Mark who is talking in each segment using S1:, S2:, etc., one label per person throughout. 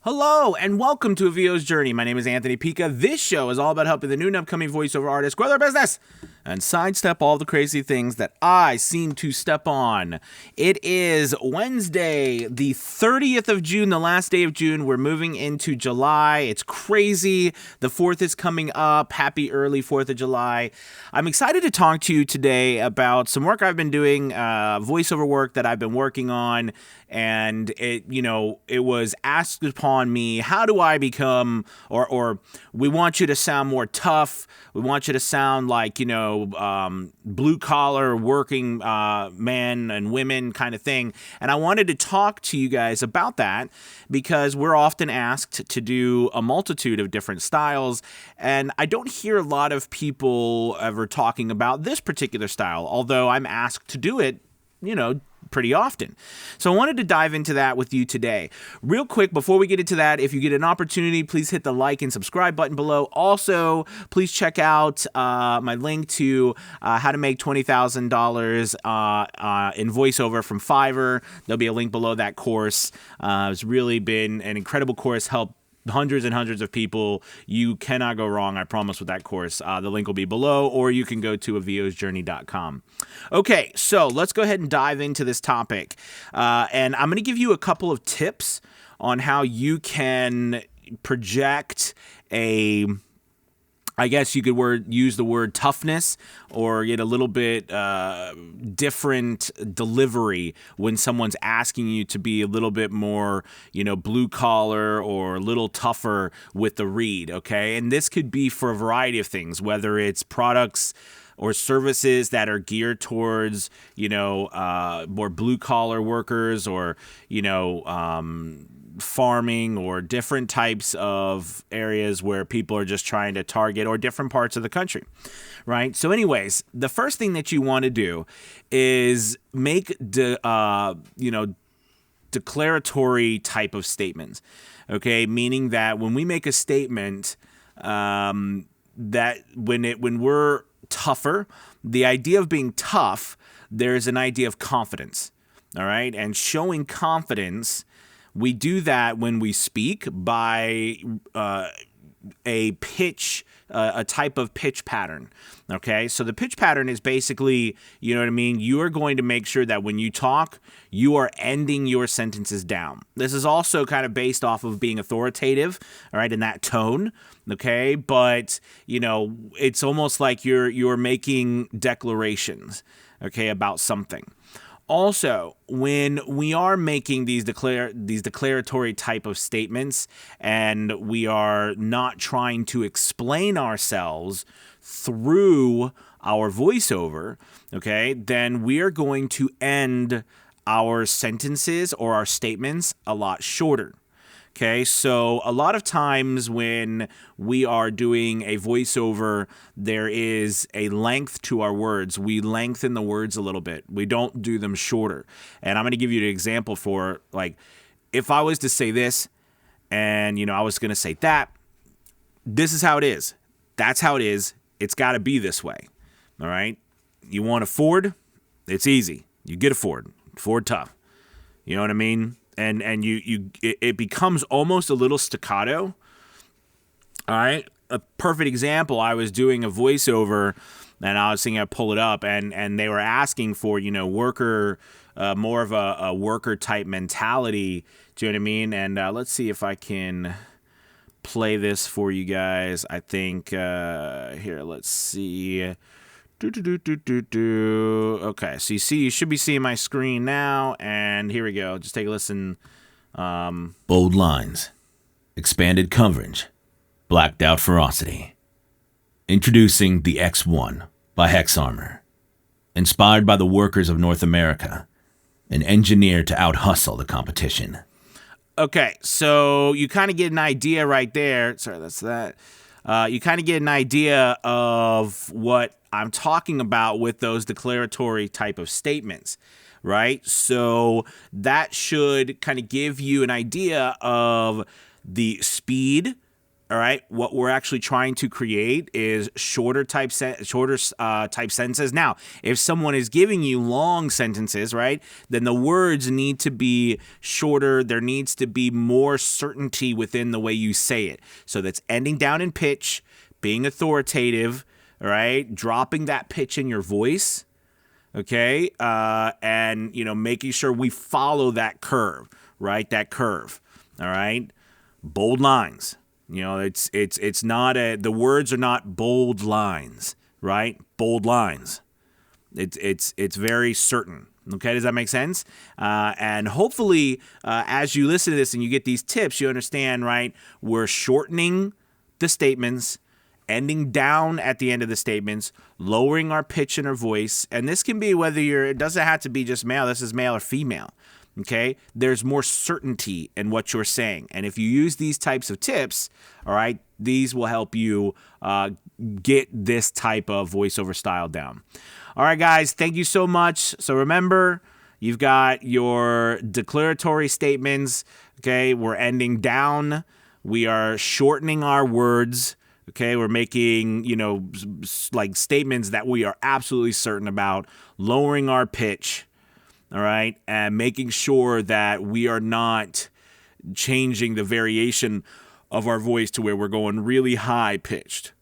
S1: Hello and welcome to A VO's Journey. My name is Anthony Pica. This show is all about helping the new and upcoming voiceover artists grow their business and sidestep all the crazy things that I seem to step on. It is Wednesday, the 30th of June, the last day of June. We're moving into July. It's crazy. The 4th is coming up. Happy early 4th of July. I'm excited to talk to you today about some work I've been doing, voiceover work that I've been working on. And it was asked upon me, how do I become, or we want you to sound more tough. We want you to sound like, blue collar working men and women kind of thing. And I wanted to talk to you guys about that because we're often asked to do a multitude of different styles. And I don't hear a lot of people ever talking about this particular style, although I'm asked to do it, pretty often. So I wanted to dive into that with you today. Real quick, before we get into that, if you get an opportunity, please hit the like and subscribe button below. Also, please check out my link to how to make $20,000 in voiceover from Fiverr. There'll be a link below that course. It's really been an incredible course, helped hundreds and hundreds of people. You cannot go wrong, I promise, with that course. The link will be below, or you can go to avosjourney.com. Okay, so let's go ahead and dive into this topic. And I'm going to give you a couple of tips on how you can project I guess you could use the word toughness or get a little bit different delivery when someone's asking you to be a little bit more, blue collar or a little tougher with the read, okay? And this could be for a variety of things, whether it's products or services that are geared towards, more blue collar workers or, farming or different types of areas where people are just trying to target, or different parts of the country, right? So anyways, the first thing that you want to do is make declaratory type of statements, okay? Meaning that when we make a statement, that when we're tougher, the idea of being tough, there's an idea of confidence, all right? And showing confidence, we do that when we speak by a type of pitch pattern, okay? So the pitch pattern is basically, you are going to make sure that when you talk, you are ending your sentences down. This is also kind of based off of being authoritative, all right, in that tone, okay? But, it's almost like you're making declarations, okay, about something. Also, when we are making these declaratory type of statements and we are not trying to explain ourselves through our voiceover, okay, then we are going to end our sentences or our statements a lot shorter. Okay, so a lot of times when we are doing a voiceover, there is a length to our words. We lengthen the words a little bit. We don't do them shorter. And I'm going to give you an example for, like, if I was to say this and, I was going to say that, this is how it is. That's how it is. It's got to be this way. All right? You want a Ford? It's easy. You get a Ford. Ford tough. You know what I mean? And it becomes almost a little staccato. All right. A perfect example, I was doing a voiceover and I was thinking I'd pull it up and they were asking for, worker, more of a worker type mentality. Do you know what I mean? And let's see if I can play this for you guys. I think here, let's see. Okay, so you should be seeing my screen now, and here we go. Just take a listen.
S2: Bold lines, expanded coverage, blacked out ferocity. Introducing the X1 by Hex Armor. Inspired by the workers of North America, and engineered to out-hustle the competition.
S1: Okay, so you kind of get an idea right there. Sorry, that's that. You kind of get an idea of what I'm talking about with those declaratory type of statements, right? So that should kind of give you an idea of the speed All right, what we're actually trying to create is shorter type sentences. Now, if someone is giving you long sentences, right, then the words need to be shorter. There needs to be more certainty within the way you say it. So that's ending down in pitch, being authoritative, all right, dropping that pitch in your voice, okay, and making sure we follow that curve, right, that curve, all right, bold lines. It's not the words are not bold lines, right? Bold lines. It's very certain. Okay, does that make sense? And hopefully, as you listen to this and you get these tips, you understand, right? We're shortening the statements, ending down at the end of the statements, lowering our pitch in our voice, and this can be whether it doesn't have to be just male. This is male or female. Okay, there's more certainty in what you're saying. And if you use these types of tips, all right, these will help you get this type of voiceover style down. All right, guys, thank you so much. So remember, you've got your declaratory statements. Okay, we're ending down. We are shortening our words. Okay, we're making, like statements that we are absolutely certain about, lowering our pitch. All right, and making sure that we are not changing the variation of our voice to where we're going really high pitched.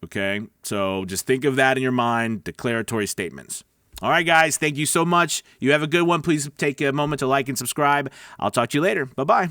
S1: Okay, so just think of that in your mind, declaratory statements. All right, guys, thank you so much. You have a good one. Please take a moment to like and subscribe. I'll talk to you later. Bye-bye.